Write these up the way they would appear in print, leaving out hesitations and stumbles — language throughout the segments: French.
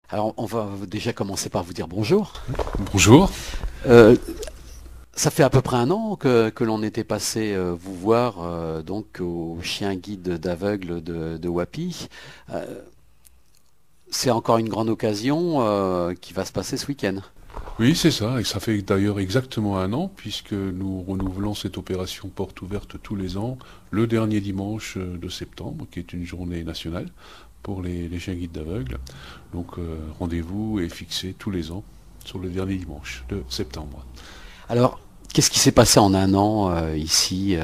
Alors, on va déjà commencer par vous dire bonjour. Bonjour. Euh, Ça fait à peu près un an que l'on était passé vous voir donc au chien guide d'aveugles de Wapi. Euh, c'est encore une grande occasion qui va se passer ce week-end. Oui, c'est ça, et ça fait d'ailleurs exactement un an, puisque nous renouvelons cette opération porte ouverte tous les ans, le dernier dimanche de septembre, qui est une journée nationale pour les chiens guides d'aveugles. Donc rendez-vous est fixé tous les ans sur le dernier dimanche de septembre. Alors, qu'est-ce qui s'est passé en un an ici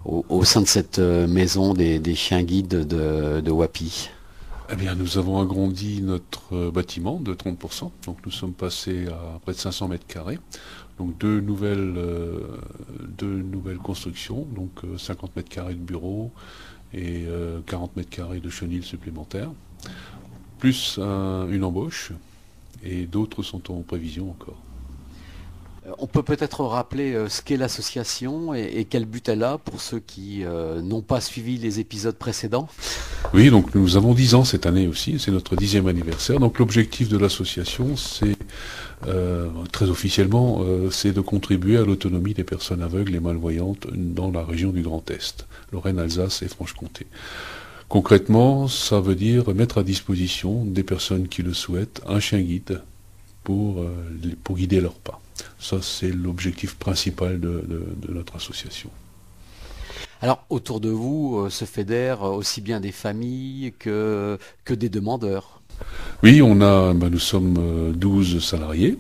au sein de cette maison des chiens guides de Wapi? Eh bien, nous avons agrandi notre bâtiment de 30%, donc nous sommes passés à près de 500 mètres carrés. Donc deux nouvelles constructions, donc 50 mètres carrés de bureaux et 40 mètres carrés de chenilles supplémentaires, plus une embauche, et d'autres sont en prévision encore. On peut peut-être rappeler ce qu'est l'association et quel but elle a pour ceux qui n'ont pas suivi les épisodes précédents. Oui, donc nous avons 10 ans cette année aussi, c'est notre 10e anniversaire. Donc l'objectif de l'association, c'est très officiellement, c'est de contribuer à l'autonomie des personnes aveugles et malvoyantes dans la région du Grand Est, Lorraine, Alsace et Franche-Comté. Concrètement, ça veut dire mettre à disposition des personnes qui le souhaitent un chien guide pour guider leurs pas. Ça, c'est l'objectif principal de notre association. Alors, autour de vous se fédèrent aussi bien des familles que des demandeurs. Oui, nous sommes 12 salariés,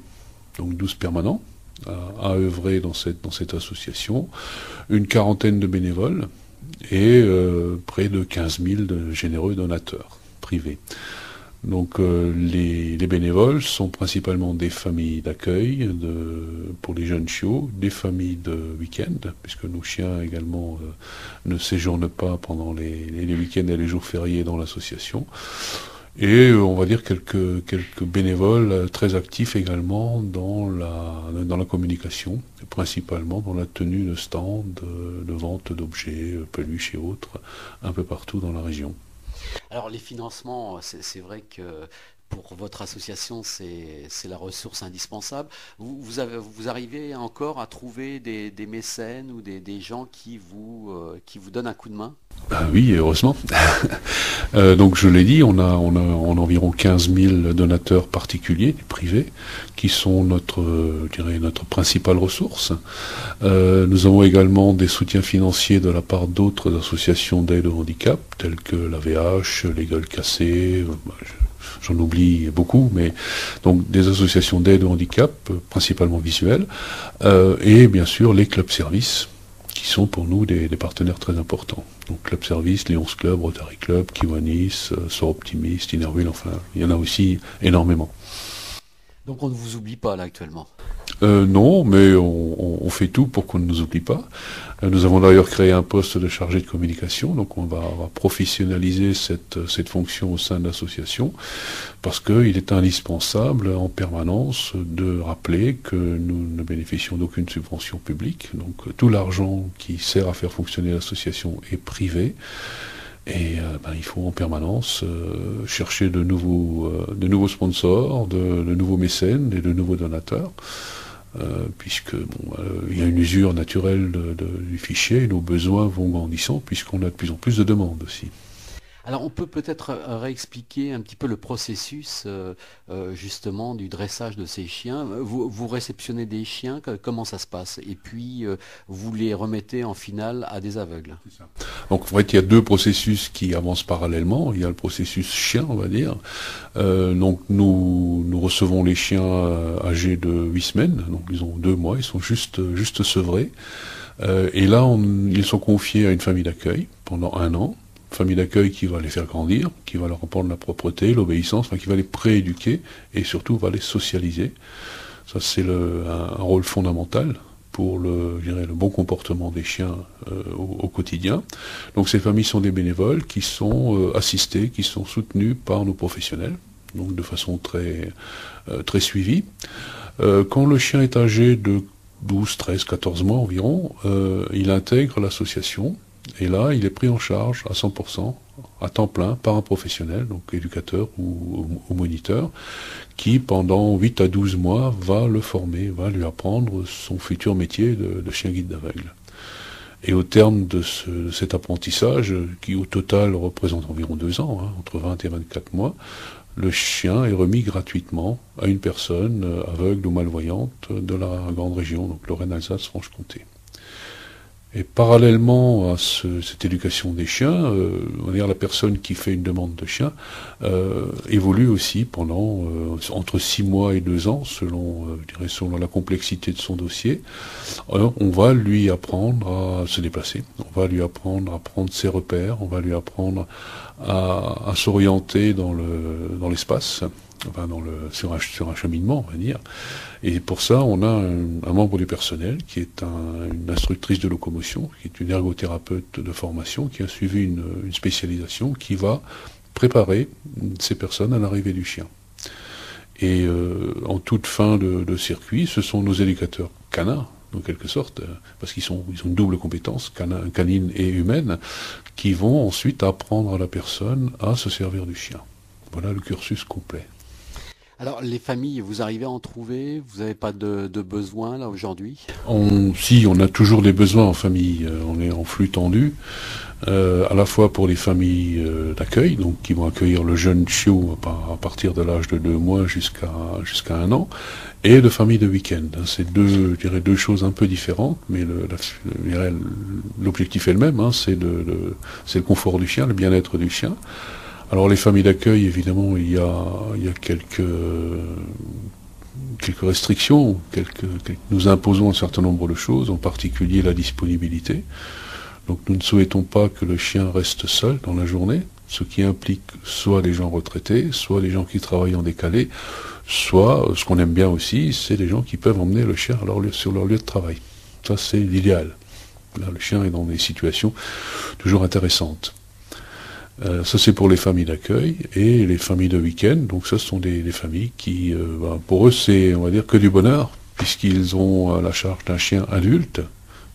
donc 12 permanents, à œuvrer dans cette association, une quarantaine de bénévoles et près de 15 000 de généreux donateurs privés. Donc les bénévoles sont principalement des familles d'accueil pour les jeunes chiots, des familles de week-end, puisque nos chiens également ne séjournent pas pendant les week-ends et les jours fériés dans l'association. Et on va dire quelques bénévoles très actifs également dans la communication, principalement dans la tenue de stands, de vente d'objets, peluches et autres, un peu partout dans la région. Alors, les financements, c'est vrai que pour votre association, c'est la ressource indispensable. Vous arrivez encore à trouver des mécènes ou des gens qui vous donnent un coup de main? Ah oui, heureusement. Donc je l'ai dit, on a environ 15 000 donateurs particuliers, privés, qui sont je dirais, notre principale ressource. Nous avons également des soutiens financiers de la part d'autres associations d'aide au handicap, telles que l'AVH, les Gueules Cassées, j'en oublie beaucoup, mais donc des associations d'aide au handicap, principalement visuelles, et bien sûr les clubs services, qui sont pour nous des partenaires très importants. Donc Club Service, Lions Club, Rotary Club, Kiwanis, Sort Optimiste, Innerville, enfin, il y en a aussi énormément. Donc, on ne vous oublie pas là actuellement. Non, mais on fait tout pour qu'on ne nous oublie pas. Nous avons d'ailleurs créé un poste de chargé de communication, donc on va professionnaliser cette fonction au sein de l'association, parce qu'il est indispensable en permanence de rappeler que nous ne bénéficions d'aucune subvention publique, donc tout l'argent qui sert à faire fonctionner l'association est privé. Et il faut en permanence chercher de nouveaux sponsors, de nouveaux mécènes et de nouveaux donateurs, puisque il y a une usure naturelle du fichier et nos besoins vont grandissant puisqu'on a de plus en plus de demandes aussi. Alors, on peut peut-être réexpliquer un petit peu le processus justement du dressage de ces chiens. Vous réceptionnez des chiens, comment ça se passe? Et puis, vous les remettez en finale à des aveugles. Donc en fait il y a deux processus qui avancent parallèlement. Il y a le processus chien, on va dire. Donc nous recevons les chiens âgés de 8 semaines, donc ils ont 2 mois, ils sont juste sevrés. Et là ils sont confiés à une famille d'accueil pendant un an. Famille d'accueil qui va les faire grandir, qui va leur apprendre la propreté, l'obéissance, enfin qui va les prééduquer et surtout va les socialiser. Ça c'est un rôle fondamental pour je dirais, le bon comportement des chiens au quotidien. Donc ces familles sont des bénévoles qui sont assistés, qui sont soutenus par nos professionnels, donc de façon très suivie. Quand le chien est âgé de 12, 13, 14 mois environ, il intègre l'association Et là, il est pris en charge à 100%, à temps plein, par un professionnel, donc éducateur ou moniteur, qui pendant 8 à 12 mois va le former, va lui apprendre son futur métier de chien guide d'aveugle. Et au terme de cet apprentissage, qui au total représente environ 2 ans, entre 20 et 24 mois, le chien est remis gratuitement à une personne aveugle ou malvoyante de la grande région, donc Lorraine-Alsace-Franche-Comté. Et parallèlement à cette éducation des chiens, on va dire la personne qui fait une demande de chien évolue aussi pendant entre 6 mois et 2 ans, selon la complexité de son dossier. Alors, on va lui apprendre à se déplacer, on va lui apprendre à prendre ses repères, on va lui apprendre à s'orienter dans l'espace. Enfin, sur un cheminement, on va dire. Et pour ça, on a un membre du personnel qui est une instructrice de locomotion, qui est une ergothérapeute de formation, qui a suivi une spécialisation, qui va préparer ces personnes à l'arrivée du chien. Et en toute fin de circuit, ce sont nos éducateurs canins, en quelque sorte, parce ils ont une double compétence, canine et humaine, qui vont ensuite apprendre à la personne à se servir du chien. Voilà le cursus complet. Alors, les familles, vous arrivez à en trouver? Vous n'avez pas de besoin, là, aujourd'hui? Si, on a toujours des besoins en famille. On est en flux tendu, à la fois pour les familles d'accueil, donc qui vont accueillir le jeune chiot à partir de l'âge de 2 mois jusqu'à 1 an, et de familles de week-end. C'est deux choses un peu différentes, mais l'objectif est le même, c'est le confort du chien, le bien-être du chien. Alors les familles d'accueil, évidemment, il y a quelques restrictions, nous imposons un certain nombre de choses, en particulier la disponibilité. Donc nous ne souhaitons pas que le chien reste seul dans la journée, ce qui implique soit des gens retraités, soit des gens qui travaillent en décalé, soit, ce qu'on aime bien aussi, c'est des gens qui peuvent emmener le chien sur leur lieu de travail. Ça, c'est l'idéal. Là, le chien est dans des situations toujours intéressantes. Ça, c'est pour les familles d'accueil. Et les familles de week-end, donc ça, ce sont des familles qui, pour eux, c'est, on va dire, que du bonheur, puisqu'ils ont à la charge d'un chien adulte,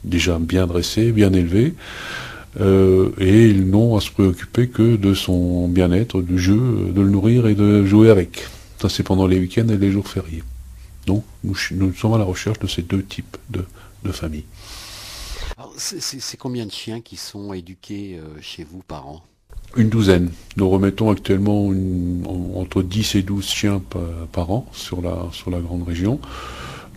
déjà bien dressé, bien élevé, et ils n'ont à se préoccuper que de son bien-être, du jeu, de le nourrir et de jouer avec. Ça, c'est pendant les week-ends et les jours fériés. Donc, nous sommes à la recherche de ces deux types de familles. Alors, c'est combien de chiens qui sont éduqués chez vous par an? Une douzaine. Nous remettons actuellement entre 10 et 12 chiens par an sur la grande région.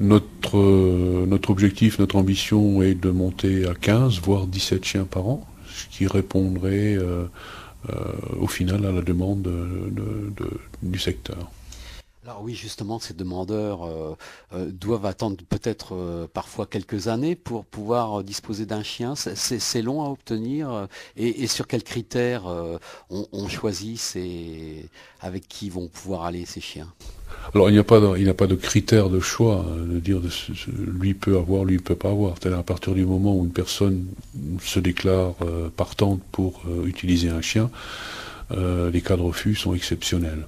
Notre objectif, notre ambition est de monter à 15, voire 17 chiens par an, ce qui répondrait au final à la demande du secteur. Alors oui, justement, ces demandeurs doivent attendre peut-être parfois quelques années pour pouvoir disposer d'un chien. C'est long à obtenir. Et sur quels critères on choisit avec qui vont pouvoir aller ces chiens? Alors il n'y a pas de critère de choix, de dire lui peut avoir, lui peut pas avoir. C'est-à-dire à partir du moment où une personne se déclare partante pour utiliser un chien, les cas de refus sont exceptionnels.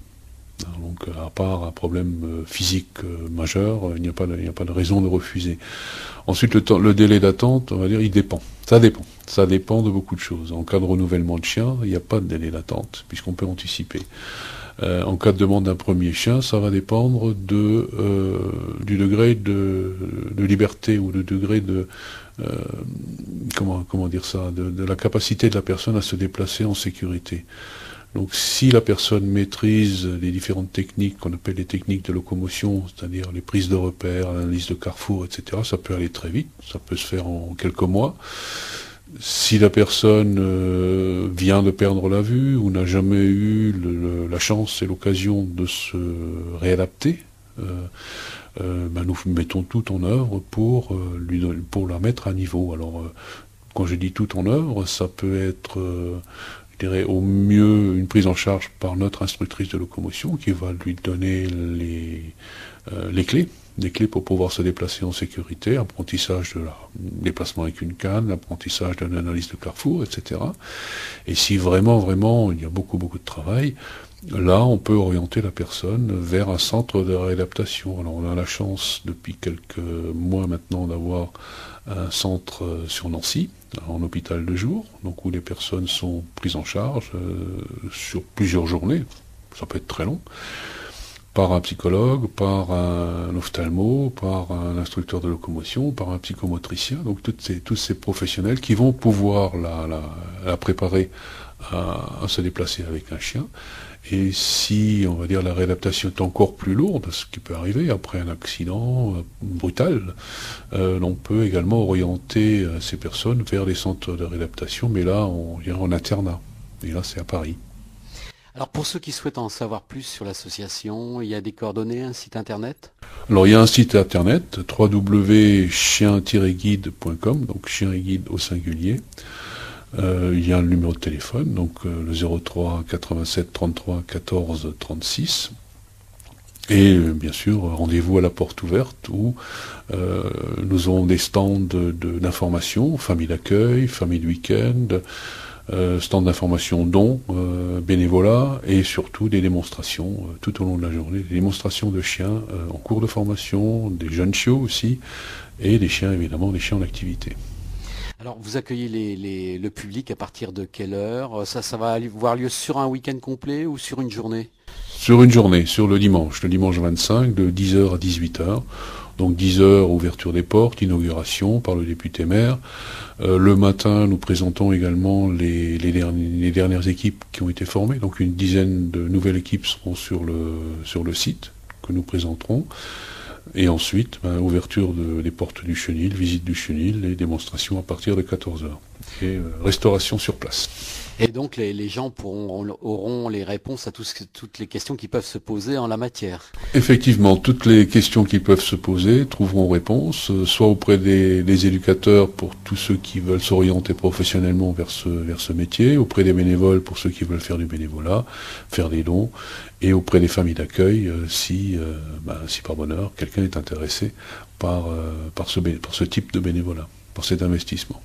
Donc, à part un problème physique majeur, il n'y a pas de raison de refuser. Ensuite, le délai d'attente, on va dire, il dépend. Ça dépend. Ça dépend de beaucoup de choses. En cas de renouvellement de chien, il n'y a pas de délai d'attente, puisqu'on peut anticiper. En cas de demande d'un premier chien, ça va dépendre du degré de liberté ou du degré de comment dire ça, de la capacité de la personne à se déplacer en sécurité. Donc si la personne maîtrise les différentes techniques qu'on appelle les techniques de locomotion, c'est-à-dire les prises de repères, l'analyse de carrefour, etc., ça peut aller très vite, ça peut se faire en quelques mois. Si la personne vient de perdre la vue ou n'a jamais eu la chance et l'occasion de se réadapter, nous mettons tout en œuvre pour la mettre à niveau. Alors quand je dis tout en œuvre, ça peut être au mieux une prise en charge par notre instructrice de locomotion qui va lui donner les clés pour pouvoir se déplacer en sécurité, apprentissage de déplacement avec une canne, apprentissage d'une analyse de carrefour, etc. Et si vraiment il y a beaucoup de travail, là on peut orienter la personne vers un centre de réadaptation. Alors on a la chance depuis quelques mois maintenant d'avoir un centre sur Nancy, en hôpital de jour, donc où les personnes sont prises en charge sur plusieurs journées, ça peut être très long, par un psychologue, par un ophtalmo, par un instructeur de locomotion, par un psychomotricien, donc tous ces professionnels qui vont pouvoir la préparer à se déplacer avec un chien. Et si, on va dire, la réadaptation est encore plus lourde, ce qui peut arriver après un accident brutal, on peut également orienter ces personnes vers les centres de réadaptation, mais là, on ira en internat. Et là, c'est à Paris. Alors pour ceux qui souhaitent en savoir plus sur l'association, il y a des coordonnées, un site internet? Alors il y a un site internet, www.chien-guide.com, donc chien et guide au singulier. Il y a le numéro de téléphone, donc le 03 87 33 14 36. Et bien sûr, rendez-vous à la porte ouverte où nous aurons des stands d'information, famille d'accueil, famille de week-end, stands d'information dons, bénévolat et surtout des démonstrations tout au long de la journée, des démonstrations de chiens en cours de formation, des jeunes chiots aussi, et des chiens évidemment, des chiens en activité. Alors, vous accueillez le public à partir de quelle heure? Ça va avoir lieu sur un week-end complet ou sur une journée? Sur une journée, sur le dimanche 25, de 10h à 18h. Donc 10h, ouverture des portes, inauguration par le député maire. Le matin, nous présentons également les dernières équipes qui ont été formées. Donc une dizaine de nouvelles équipes seront sur le site que nous présenterons. Et ensuite, ouverture des portes du chenil, visite du chenil et démonstration à partir de 14h. Et restauration sur place. Et donc les gens auront les réponses à toutes les questions qui peuvent se poser en la matière. Effectivement, toutes les questions qui peuvent se poser trouveront réponse, soit auprès des éducateurs pour tous ceux qui veulent s'orienter professionnellement vers ce métier, auprès des bénévoles pour ceux qui veulent faire du bénévolat, faire des dons, et auprès des familles d'accueil si par bonheur quelqu'un est intéressé par ce type de bénévolat, par cet investissement.